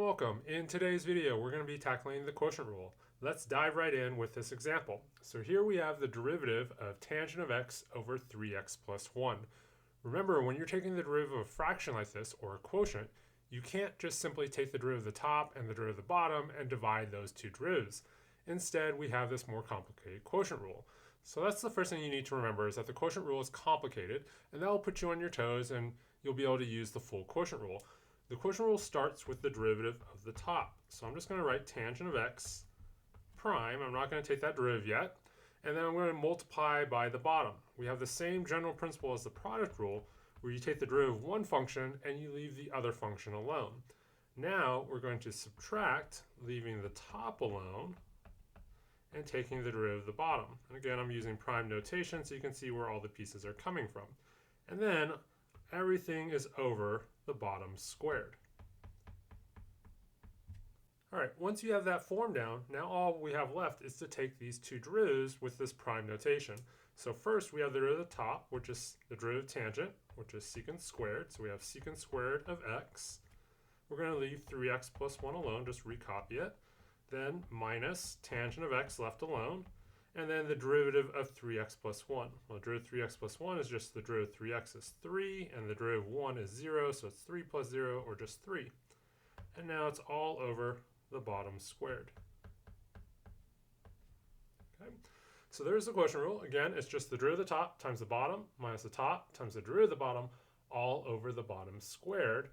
welcome. In today's video, we're going to be tackling the quotient rule. Let's dive right in with this example. So here we have the derivative of tangent of x over 3x plus 1. Remember, when you're taking the derivative of a fraction like this, or a quotient, you can't just simply take the derivative of the top and the derivative of the bottom and divide those two derivatives. Instead, we have this more complicated quotient rule. So that's the first thing you need to remember, is that the quotient rule is complicated, and that will put you on your toes and you'll be able to use the full quotient rule. The quotient rule starts with the derivative of the top. So I'm just going to write tangent of x prime. I'm not going to take that derivative yet. And then I'm going to multiply by the bottom. We have the same general principle as the product rule, where you take the derivative of one function and you leave the other function alone. Now we're going to subtract, leaving the top alone and taking the derivative of the bottom. And again, I'm using prime notation so you can see where all the pieces are coming from. And then everything is over the bottom squared. All right, once you have that form down, now all we have left is to take these two derivatives with this prime notation. So first we have the derivative of the top, which is the derivative of tangent, which is secant squared. So we have secant squared of x. We're going to leave 3x plus 1 alone, just recopy it. Then minus tangent of x left alone. And then the derivative of 3x plus 1. Well, the derivative of 3x plus 1 is just the derivative of 3x is 3, and the derivative of 1 is 0, so it's 3 plus 0, or just 3. And now it's all over the bottom squared. Okay, so there's the quotient rule. Again, it's just the derivative of the top times the bottom minus the top times the derivative of the bottom, all over the bottom squared.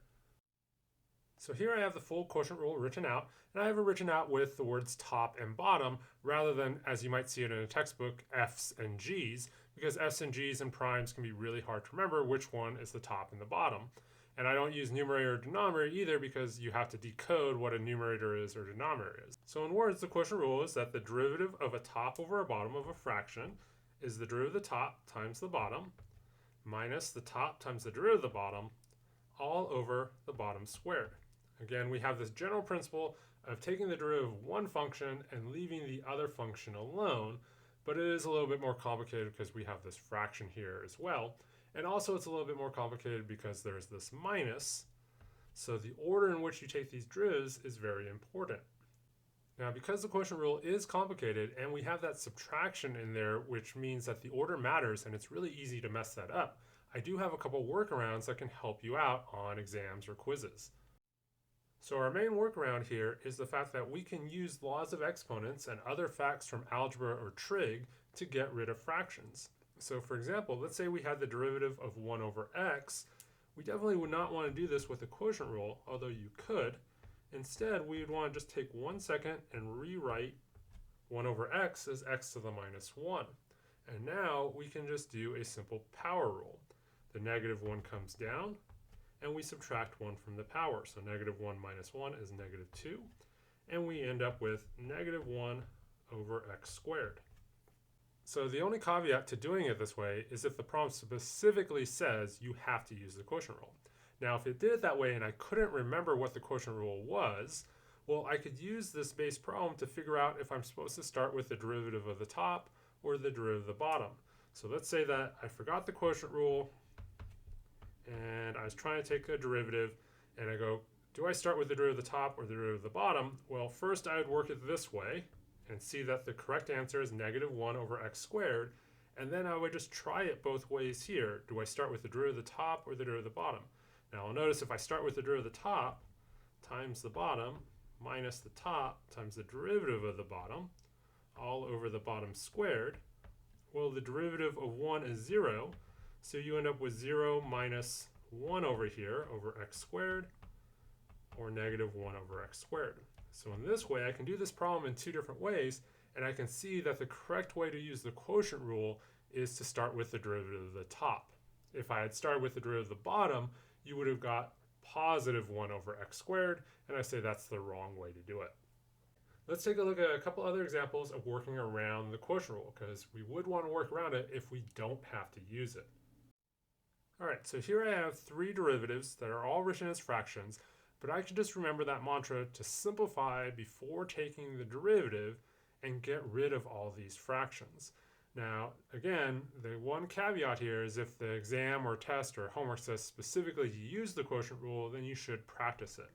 So here I have the full quotient rule written out, and I have it written out with the words top and bottom rather than, as you might see it in a textbook, F's and G's, because F's and G's and primes can be really hard to remember which one is the top and the bottom. And I don't use numerator or denominator either because you have to decode what a numerator is or denominator is. So in words, the quotient rule is that the derivative of a top over a bottom of a fraction is the derivative of the top times the bottom minus the top times the derivative of the bottom, all over the bottom squared. Again, we have this general principle of taking the derivative of one function and leaving the other function alone, but it is a little bit more complicated because we have this fraction here as well. And also it's a little bit more complicated because there's this minus. So the order in which you take these derivatives is very important. Now, because the quotient rule is complicated and we have that subtraction in there, which means that the order matters and it's really easy to mess that up, I do have a couple workarounds that can help you out on exams or quizzes. So our main workaround here is the fact that we can use laws of exponents and other facts from algebra or trig to get rid of fractions. So for example, let's say we had the derivative of 1 over x. We definitely would not want to do this with the quotient rule, although you could. Instead, we would want to just take 1 second and rewrite 1 over x as x to the minus 1. And now we can just do a simple power rule. The negative 1 comes down, and we subtract 1 from the power. So negative 1 minus 1 is negative 2. And we end up with negative 1 over x squared. So the only caveat to doing it this way is if the problem specifically says you have to use the quotient rule. Now, if it did it that way and I couldn't remember what the quotient rule was, well, I could use this base problem to figure out if I'm supposed to start with the derivative of the top or the derivative of the bottom. So let's say that I forgot the quotient rule and I was trying to take a derivative and I go, do I start with the derivative of the top or the derivative of the bottom? Well, first I would work it this way and see that the correct answer is negative 1 over x squared. And then I would just try it both ways here. Do I start with the derivative of the top or the derivative of the bottom? Now I'll notice if I start with the derivative of the top times the bottom minus the top times the derivative of the bottom, all over the bottom squared, well, the derivative of 1 is 0. So you end up with 0 minus 1 over here over x squared, or negative 1 over x squared. So in this way, I can do this problem in two different ways, and I can see that the correct way to use the quotient rule is to start with the derivative of the top. If I had started with the derivative of the bottom, you would have got positive 1 over x squared, and I say that's the wrong way to do it. Let's take a look at a couple other examples of working around the quotient rule, because we would want to work around it if we don't have to use it. All right, so here I have three derivatives that are all written as fractions, but I can just remember that mantra to simplify before taking the derivative and get rid of all these fractions. Now, again, the one caveat here is if the exam or test or homework says specifically to use the quotient rule, then you should practice it.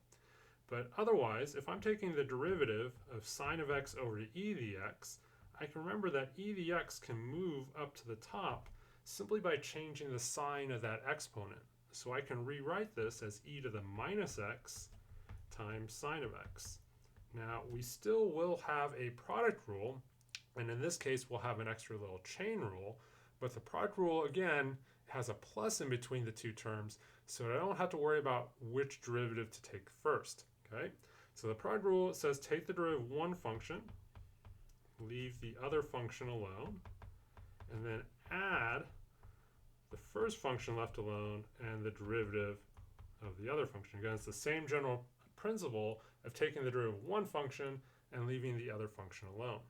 But otherwise, if I'm taking the derivative of sine of x over e to the x, I can remember that e to the x can move up to the top simply by changing the sign of that exponent. So I can rewrite this as e to the minus x times sine of x. Now, we still will have a product rule, and in this case, we'll have an extra little chain rule, but the product rule, again, has a plus in between the two terms, so I don't have to worry about which derivative to take first, okay? So the product rule says take the derivative of one function, leave the other function alone, and then add the first function left alone and the derivative of the other function. Again, it's the same general principle of taking the derivative of one function and leaving the other function alone.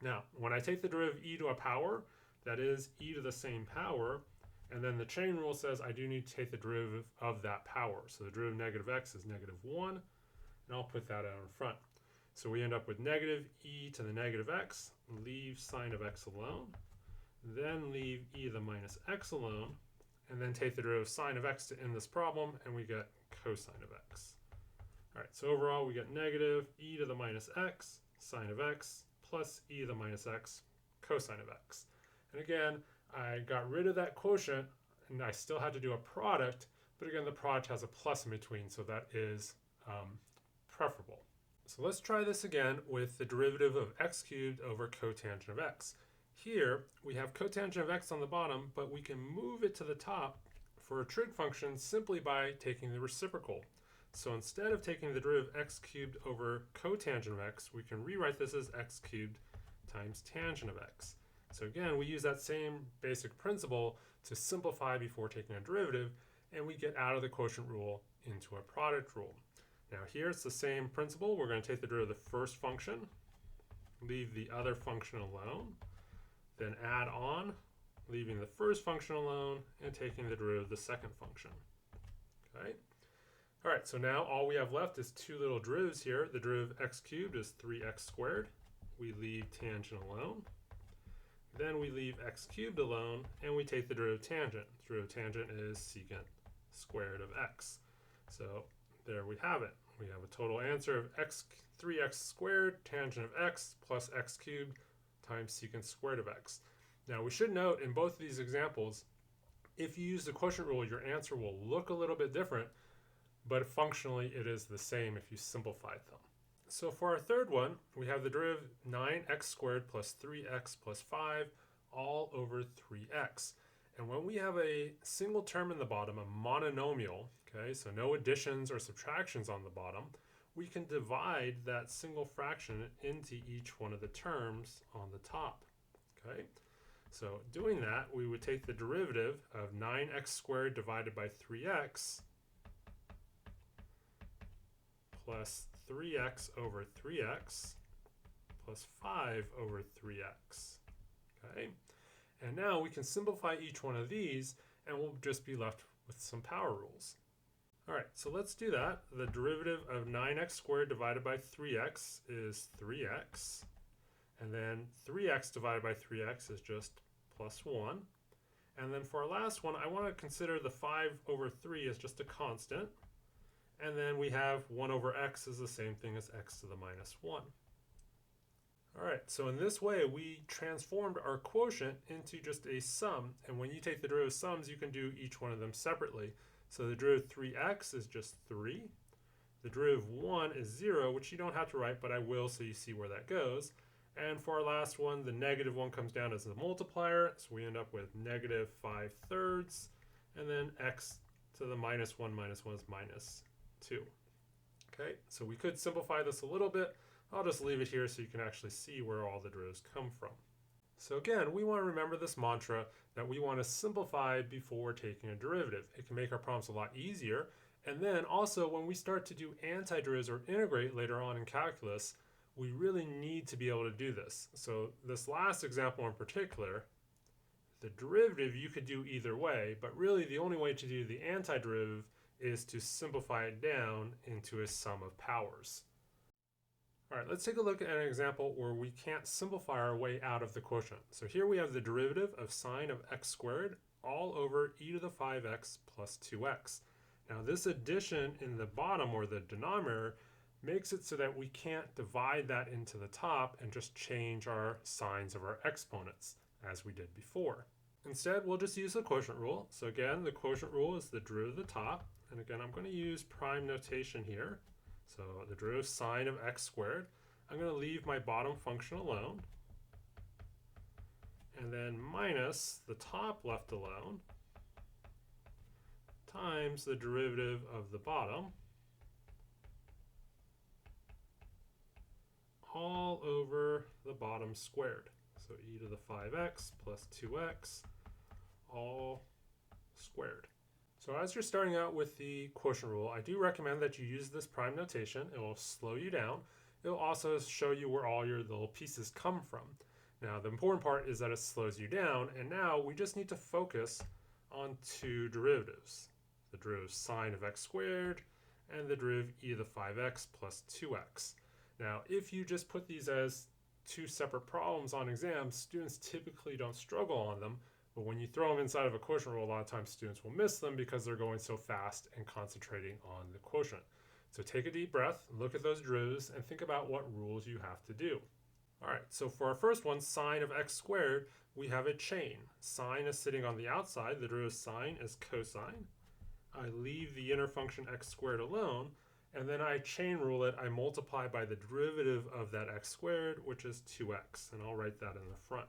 Now, when I take the derivative of e to a power, that is e to the same power, and then the chain rule says I do need to take the derivative of that power. So the derivative of negative x is negative 1, and I'll put that out in front. So we end up with negative e to the negative x, leave sine of x alone, then leave e to the minus x alone, and then take the derivative of sine of x to end this problem, and we get cosine of x. All right, so overall we get negative e to the minus x sine of x plus e to the minus x cosine of x. And again, I got rid of that quotient, and I still had to do a product, but again, the product has a plus in between, so that is preferable. So let's try this again with the derivative of x cubed over cotangent of x. Here, we have cotangent of x on the bottom, but we can move it to the top for a trig function simply by taking the reciprocal. So instead of taking the derivative of x cubed over cotangent of x, we can rewrite this as x cubed times tangent of x. So again, we use that same basic principle to simplify before taking a derivative, and we get out of the quotient rule into a product rule. Now here it's the same principle. We're going to take the derivative of the first function, leave the other function alone, then add on, leaving the first function alone, and taking the derivative of the second function. Okay. All right, so now all we have left is two little derivatives here. The derivative of x cubed is 3x squared. We leave tangent alone. Then we leave x cubed alone, and we take the derivative of tangent. The derivative of tangent is secant squared of x. So there we have it. We have a total answer of 3x squared tangent of x plus x cubed times secant squared of x. Now we should note in both of these examples, if you use the quotient rule, your answer will look a little bit different, but functionally it is the same if you simplified them. So for our third one, we have the derivative of 9x squared plus 3x plus 5 all over 3x. And when we have a single term in the bottom, a mononomial, okay, so no additions or subtractions on the bottom, we can divide that single fraction into each one of the terms on the top, okay? So doing that, we would take the derivative of 9x squared divided by 3x plus 3x over 3x plus 5 over 3x, okay? And now we can simplify each one of these, and we'll just be left with some power rules. All right, so let's do that. The derivative of 9x squared divided by 3x is 3x. And then 3x divided by 3x is just plus 1. And then for our last one, I want to consider the 5 over 3 as just a constant. And then we have 1 over x is the same thing as x to the minus 1. All right, so in this way, we transformed our quotient into just a sum. And when you take the derivative of sums, you can do each one of them separately. So the derivative of 3x is just 3. The derivative of 1 is 0, which you don't have to write, but I will so you see where that goes. And for our last one, the negative 1 comes down as the multiplier, so we end up with negative 5/3. And then x to the minus 1 is minus 2. Okay, so we could simplify this a little bit. I'll just leave it here so you can actually see where all the derivatives come from. So again, we want to remember this mantra that we want to simplify before taking a derivative. It can make our problems a lot easier. And then also when we start to do antiderivatives or integrate later on in calculus, we really need to be able to do this. So this last example in particular, the derivative you could do either way, but really the only way to do the antiderivative is to simplify it down into a sum of powers. All right, let's take a look at an example where we can't simplify our way out of the quotient. So here we have the derivative of sine of x squared all over e to the 5x plus 2x. Now this addition in the bottom or the denominator makes it so that we can't divide that into the top and just change our signs of our exponents as we did before. Instead, we'll just use the quotient rule. So again, the quotient rule is the derivative of the top. And again, I'm going to use prime notation here. So the derivative sine of x squared. I'm going to leave my bottom function alone. And then minus the top left alone times the derivative of the bottom all over the bottom squared. So e to the 5x plus 2x all squared. So as you're starting out with the quotient rule, I do recommend that you use this prime notation. It will slow you down. It will also show you where all your little pieces come from. Now the important part is that it slows you down, and now we just need to focus on two derivatives. The derivative sine of x squared and the derivative e to the 5x plus 2x. Now if you just put these as two separate problems on exams, students typically don't struggle on them, but when you throw them inside of a quotient rule, a lot of times students will miss them because they're going so fast and concentrating on the quotient. So take a deep breath, look at those derivatives, and think about what rules you have to do. All right, so for our first one, sine of x squared, we have a chain. Sine is sitting on the outside, the derivative sine is cosine. I leave the inner function x squared alone, and then I chain rule it. I multiply by the derivative of that x squared, which is 2x, and I'll write that in the front.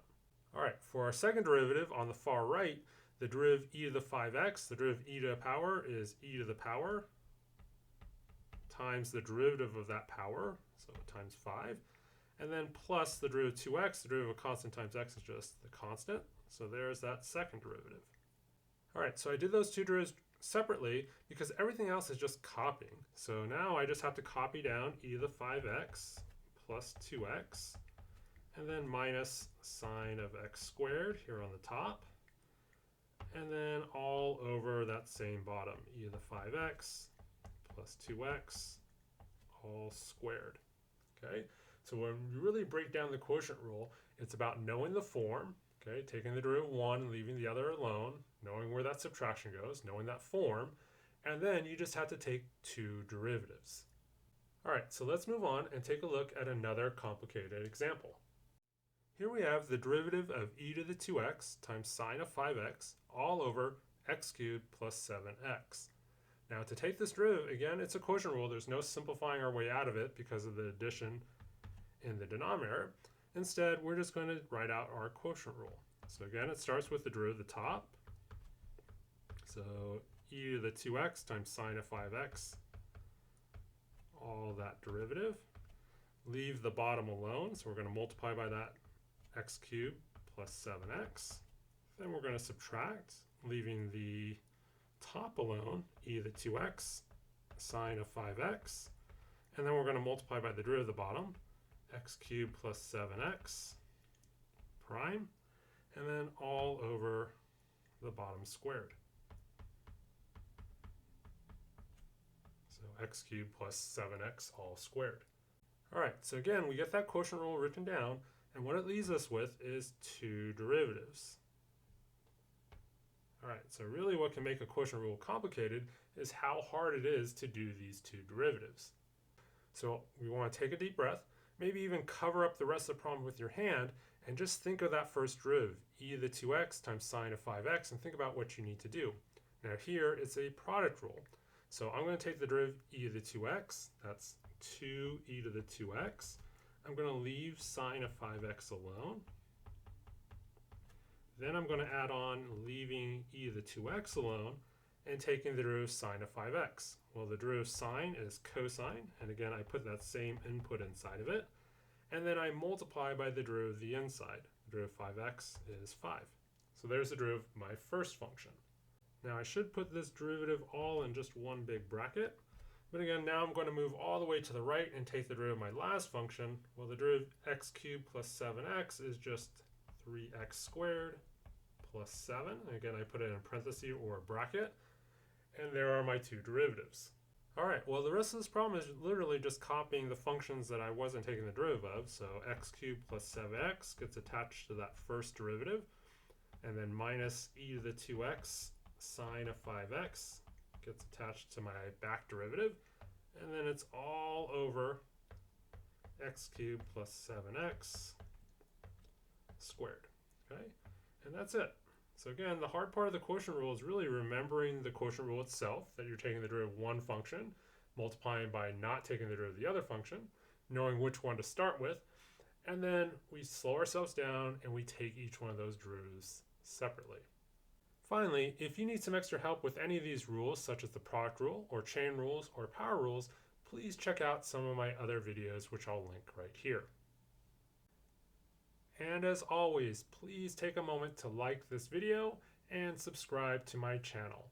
All right, for our second derivative on the far right, the derivative e to the 5x, the derivative e to the power is e to the power times the derivative of that power, so times 5, and then plus the derivative 2x, the derivative of constant times x is just the constant, so there's that second derivative. All right, so I did those two derivatives separately because everything else is just copying. So now I just have to copy down e to the 5x plus 2x, and then minus sine of x squared here on the top, and then all over that same bottom, e to the 5x plus 2x all squared. Okay, so when you really break down the quotient rule, it's about knowing the form, okay, taking the derivative of one and leaving the other alone, knowing where that subtraction goes, knowing that form, and then you just have to take two derivatives. All right, so let's move on and take a look at another complicated example. Here we have the derivative of e to the 2x times sine of 5x all over x cubed plus 7x. Now to take this derivative, again, it's a quotient rule. There's no simplifying our way out of it because of the addition in the denominator. Instead, we're just going to write out our quotient rule. So again, it starts with the derivative of the top. So e to the 2x times sine of 5x, all that derivative. Leave the bottom alone, so we're going to multiply by that x cubed plus 7x. Then we're going to subtract, leaving the top alone, e to the 2x, sine of 5x. And then we're going to multiply by the derivative of the bottom, x cubed plus 7x prime, and then all over the bottom squared. So x cubed plus 7x all squared. All right, so again, we get that quotient rule written down, and what it leaves us with is two derivatives. All right, so really what can make a quotient rule complicated is how hard it is to do these two derivatives. So we want to take a deep breath, maybe even cover up the rest of the problem with your hand, and just think of that first derivative, e to the 2x times sine of 5x, and think about what you need to do. Now here, it's a product rule. So I'm going to take the derivative e to the 2x, that's 2e to the 2x. I'm going to leave sine of 5x alone. Then I'm going to add on leaving e to the 2x alone and taking the derivative sine of 5x. Well, the derivative sine is cosine, and again, I put that same input inside of it. And then I multiply by the derivative of the inside. The derivative of 5x is 5. So there's the derivative of my first function. Now I should put this derivative all in just one big bracket. But again, now I'm going to move all the way to the right and take the derivative of my last function. Well, the derivative of x cubed plus 7x is just 3x squared plus 7. And again, I put it in parentheses or a bracket. And there are my two derivatives. All right, well, the rest of this problem is literally just copying the functions that I wasn't taking the derivative of. So x cubed plus 7x gets attached to that first derivative. And then minus e to the 2x sine of 5x gets attached to my back derivative, and then it's all over x cubed plus 7x squared. Okay, and that's it. So again, the hard part of the quotient rule is really remembering the quotient rule itself, that you're taking the derivative of one function, multiplying by not taking the derivative of the other function, knowing which one to start with, and then we slow ourselves down and we take each one of those derivatives separately. Finally, if you need some extra help with any of these rules, such as the product rule or chain rules or power rules, please check out some of my other videos, which I'll link right here. And as always, please take a moment to like this video and subscribe to my channel.